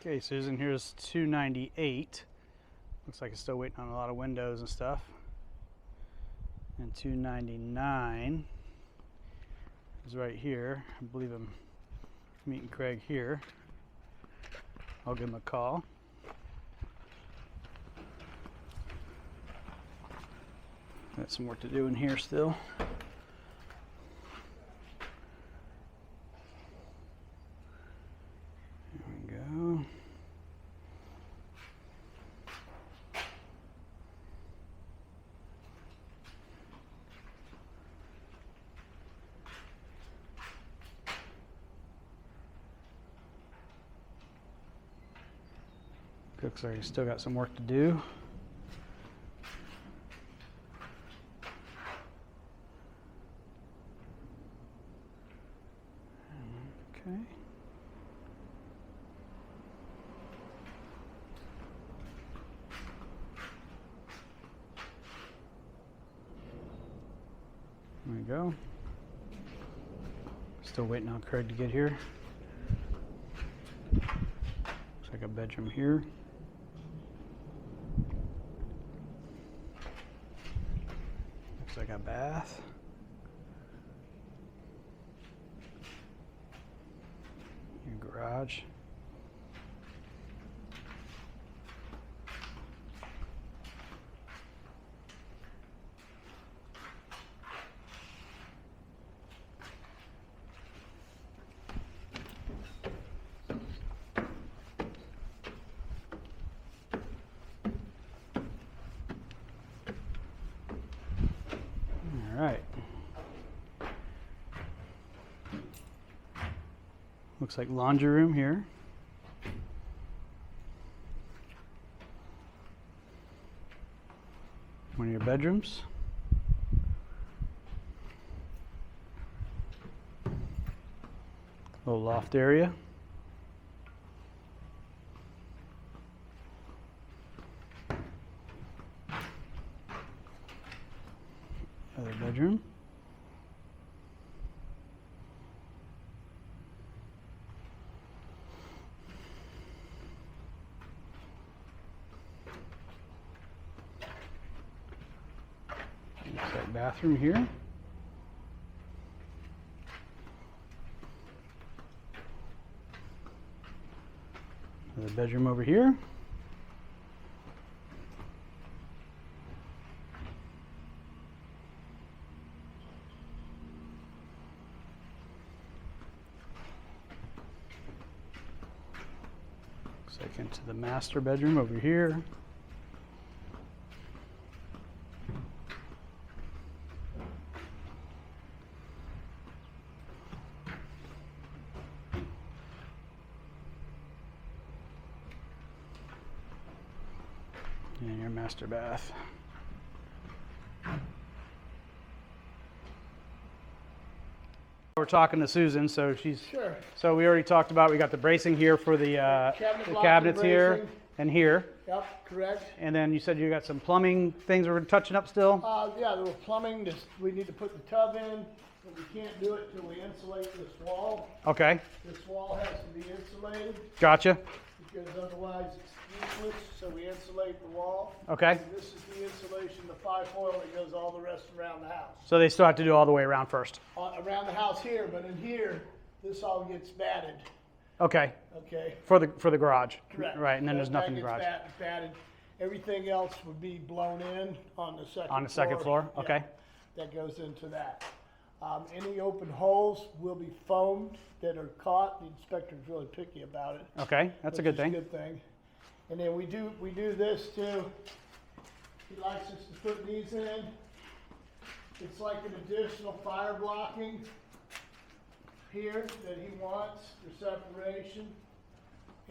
Okay, Susan, here's 298. Looks like it's still waiting on a lot of windows and stuff. And 299 is right here. I believe I'm meeting Craig here. I'll give him a call. Got some work to do in here still. There we go. Looks like he's still got some work to do. Okay. There we go. Still waiting on Craig to get here. Looks like a bedroom here. Looks like a bath. Your garage. All right. Looks like laundry room here. One of your bedrooms. Little loft area. Other bedroom. Looks like bathroom here. Another bedroom over here. Looks like into the master bedroom over here. And your master bath. We're talking to Susan, so she's Sure. So we already talked about, we got the bracing here for the block cabinets and here bracing. and here. Yep, correct. And then you said you got some plumbing things we're touching up still? Yeah, there was plumbing. We need to put the tub in, but we can't do it till we insulate this wall. Okay, This wall has to be insulated gotcha. because otherwise it's useless. So we insulate the wall. Okay, And this is the insulation, the 5-foil that goes all the rest around the house. so they still have to do all the way around first. Around the house here, but in here, this all gets batted. Okay, Okay. for the garage. Correct. Right, and then there's nothing in the That garage. gets batted. Everything else would be blown in on the second floor. On the second floor, Yeah, okay. that goes into that. Any open holes will be foamed that are caught. The inspector's really picky about it. Okay, that's a which good is thing. Good thing. And then we do this too. He likes us to put these in. It's like an additional fire blocking here that he wants for separation.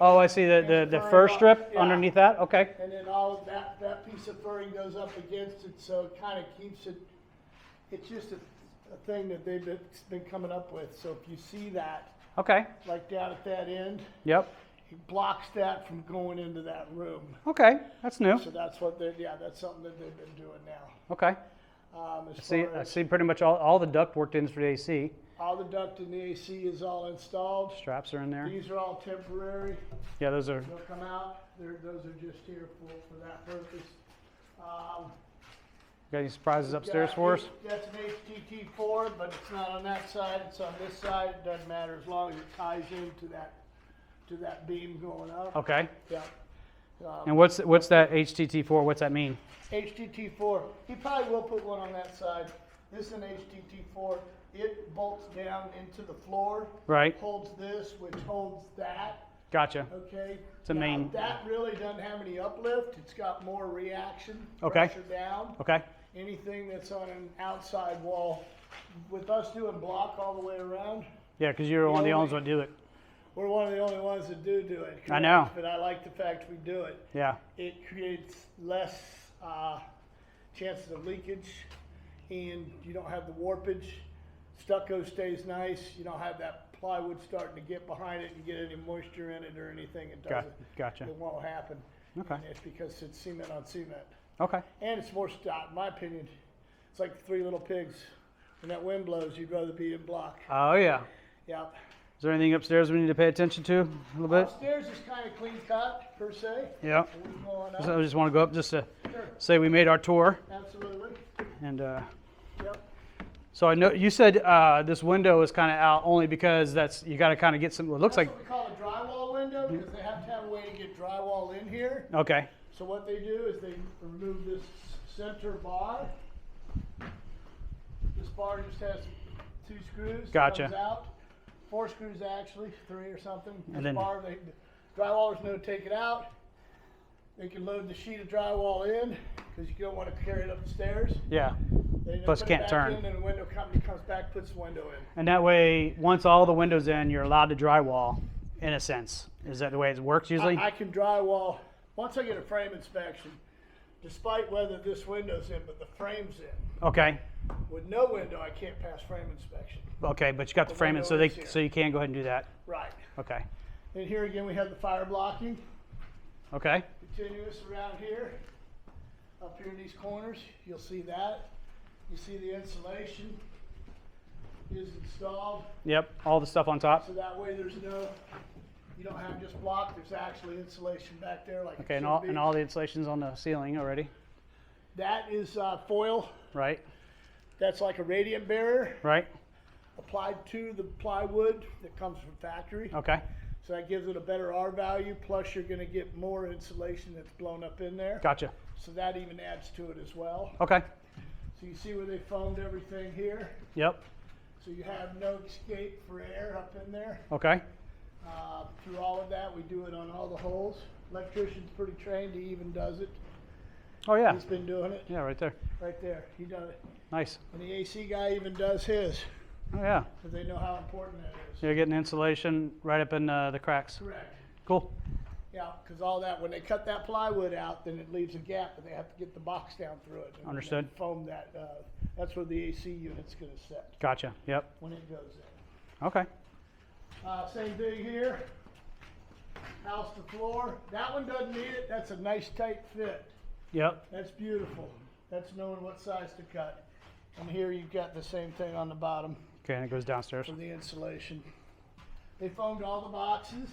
Oh, I see the fur strip Yeah. underneath that, okay. And then all of that piece of furring goes up against it, so it kind of keeps it, it's just a thing that they've been coming up with. So if you see that, Okay, like down at that end, yep, it blocks that from going into that room. okay, that's new. So that's that's something that they've been doing now. Okay, I see pretty much all the duct worked in for the AC. All the duct in the AC is all installed. Straps are in there. These are all temporary. Yeah, those are. They'll come out. Those are just here for that purpose. Got any surprises upstairs for us? That's an HTT4, but it's not on that side. It's on this side. It doesn't matter as long as it ties into that beam going up. Okay. Yeah. And what's that HTT4? What's that mean? HTT4. He probably will put one on that side. This is an HTT4. It bolts down into the floor. Right. Holds this, which holds that. Gotcha. Okay. It's a main. That really doesn't have any uplift. It's got more reaction. Okay. Pressure down. Okay. Anything that's on an outside wall, with us doing block all the way around. Yeah, because you're one of the only ones that do it. We're one of the only ones that do it. Correct? I know. But I like the fact we do it. Yeah. It creates less chances of leakage, and you don't have the warpage. Stucco stays nice. You don't have that plywood starting to get behind it and get any moisture in it or anything. It doesn't. Gotcha. It won't happen. Okay. And it's because it's cement on cement. Okay. And it's more stout, in my opinion. It's like Three Little Pigs. When that wind blows, you'd rather be in block. Oh yeah. Yep. Is there anything upstairs we need to pay attention to a little bit? Upstairs is kind of clean cut, per se. Yeah. We can go on up. So I just want to go up just to Sure. say we made our tour. Absolutely. And Yep. so I know you said this window is kind of out only because you got to kind of get some. It looks That's like. what we call a drywall window, because they have to have a way to get drywall in here. Okay. So what they do is they remove this center bar. This bar just has 2 screws. Gotcha. Comes out. 4 screws actually, 3 or something. This And then- bar, drywallers know to take it out. They can load the sheet of drywall in, because you don't want to carry it up the stairs. Yeah. They just Plus put it can't back turn. in, and the window company comes back, puts the window in. And that way, once all the windows in, you're allowed to drywall, in a sense. Is that the way it works usually? I can drywall, once I get a frame inspection, despite whether this window's in, but the frame's in. Okay. With no window, I can't pass frame inspection. Okay, but you got the frame in, so window is here. so you can go ahead and do that. Right. Okay. And here again, we have the fire blocking, Okay. continuous around here. Up here in these corners, you'll see that. You see the insulation is installed, Yep. All the stuff on top. so that way you don't have just block, there's actually insulation back there like Okay, it and should be. and all the insulation's on the ceiling already, That is foil. right? That's like a radiant barrier Right. applied to the plywood that comes from factory. Okay. So that gives it a better R value, plus you're gonna get more insulation that's blown up in there. Gotcha. So that even adds to it as well. Okay. So you see where they foamed everything here? Yep. So you have no escape for air up in there. Okay. Through all of that, we do it on all the holes. Electrician's pretty trained, he even does it. Oh yeah. He's been doing it, Yeah, right there. right there, he done it. Nice. And the AC guy even does his, Oh yeah. because they know how important that is. You're getting insulation right up in the cracks. Correct. Cool. Yeah, because all that, when they cut that plywood out, then it leaves a gap, and they have to get the box down through it. And then Understood. they foam that, that's where the AC unit's gonna set, Gotcha. Yep. when it goes in. Okay. Same thing here. House to floor. That one doesn't need it. That's a nice tight fit. Yep. That's beautiful. That's knowing what size to cut. And here you've got the same thing on the bottom Okay, and it goes downstairs. for the insulation. They foamed all the boxes.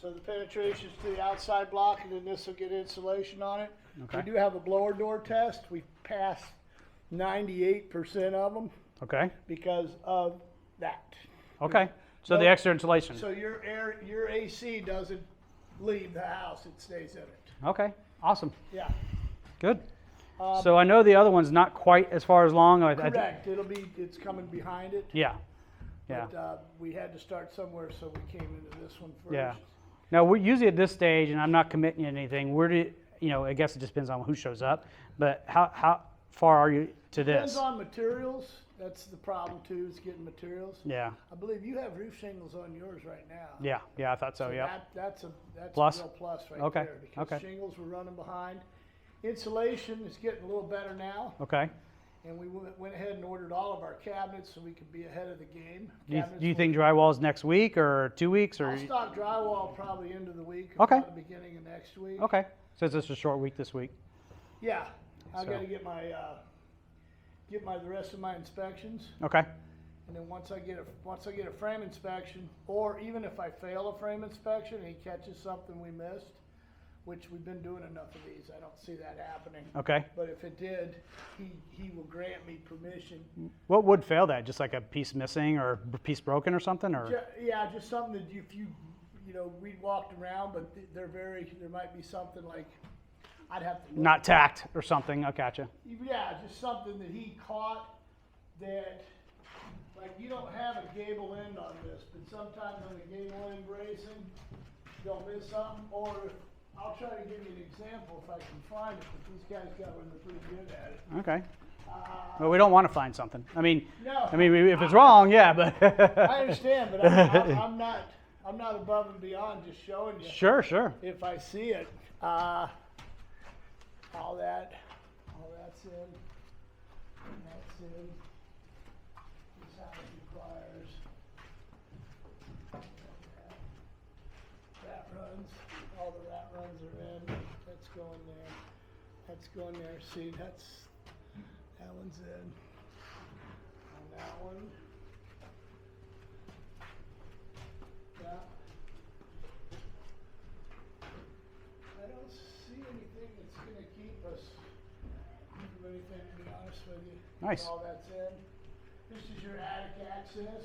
So the penetrations to the outside block, and then this will get insulation on it. Okay. We do have a blower door test. We passed 98% of them Okay. because of that. Okay. So the No- extra insulation. So your AC doesn't leave the house, it stays in it. Okay. Awesome. Yeah, Good. So I know the other one's not quite as far as long. correct, it's coming behind it. Yeah. Yeah. But we had to start somewhere, so we came into this one first. Yeah. Now we're usually at this stage, and I'm not committing to anything. Where do I guess it just depends on who shows up. But how far are you to Depends this? on materials, that's the problem too, is getting materials. Yeah. I believe you have roof shingles on yours right now. Yeah. Yeah. I thought so. Yeah. That's Plus? a real plus right Okay, there, because okay. shingles were running behind. Insulation is getting a little better now. Okay. And we went ahead and ordered all of our cabinets so we could be ahead of the game. Do you Cabinets think drywall's next week or 2 weeks or? I'll stock drywall probably end of the week, Okay. or the beginning of next week. Okay. So it's just a short week this week. Yeah, I so. gotta get the rest of my inspections. Okay. And then once I get a frame inspection, or even if I fail a frame inspection and he catches something we missed, which we've been doing enough of these, I don't see that happening. Okay. But if it did, he will grant me permission. What would fail that? Just like a piece missing or a piece broken or something, or? Yeah, just something that if you know, we walked around, but there might be something like, I'd have to look. Not tacked or something. I gotcha. Yeah, just something that he caught that, like, you don't have a gable end on this, but sometimes on the gable end bracing, they'll miss something, or I'll try to give you an example if I can find it, but these guys got one, they're pretty good at it. Okay. Well, we don't want to find something. I mean, No. if it's wrong, yeah, but. I understand, but I'm not above and beyond just showing you. Sure. If I see it, all that's in, and that's in. This house requires rat runs. All the rat runs are in. That's going there. That's going there. See, that one's in. On that one. Yeah. I don't see anything that's gonna keep us from anything, to be honest with you. Nice. All that's in. This is your attic access.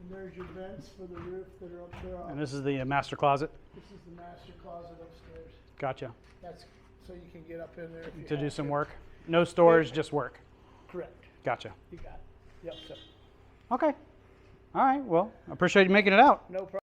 And there's your vents for the roof that are up there. And this is the master closet. This is the master closet upstairs. Gotcha. That's so you can get up in there if you To do have some to. work. No storage, just work. Correct. Gotcha. You got it. Yep, so, Okay. All right. Well, I appreciate you making it out. no problem.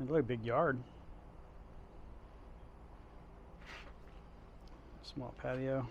It's like a big yard. Small patio.